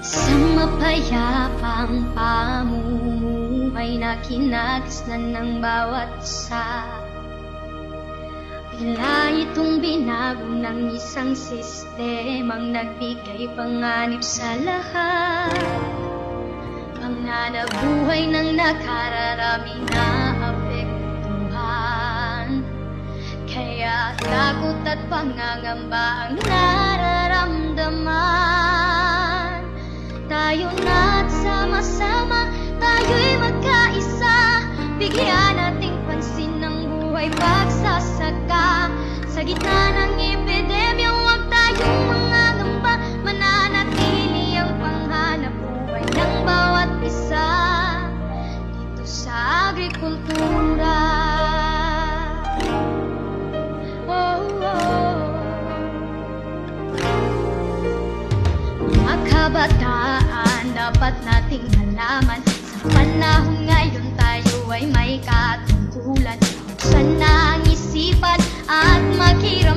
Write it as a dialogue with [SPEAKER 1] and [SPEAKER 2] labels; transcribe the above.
[SPEAKER 1] Sa mapayapang pamumuhay na kinagisnan ng bawat isa, bigla itong binago ng isang sistemang nagbigay panganib sa lahat. Mga nabuhay ng nakararami na apektuhan, kaya takot at pangangamba ang nararamdaman. Tayo na't sama-sama, tayo'y magkaisa, bigyan nating pansin ng buhay pagsasaka. Sa gitna ng epidemya, huwag tayong mangangamba, mananatili ang panghanap buhay ng bawat isa dito sa agrikultura. Mga kabataan, dapat nating malaman, sa panahon ngayon tayo ay may katungkulan. Buksan na ang isipan at maghirap.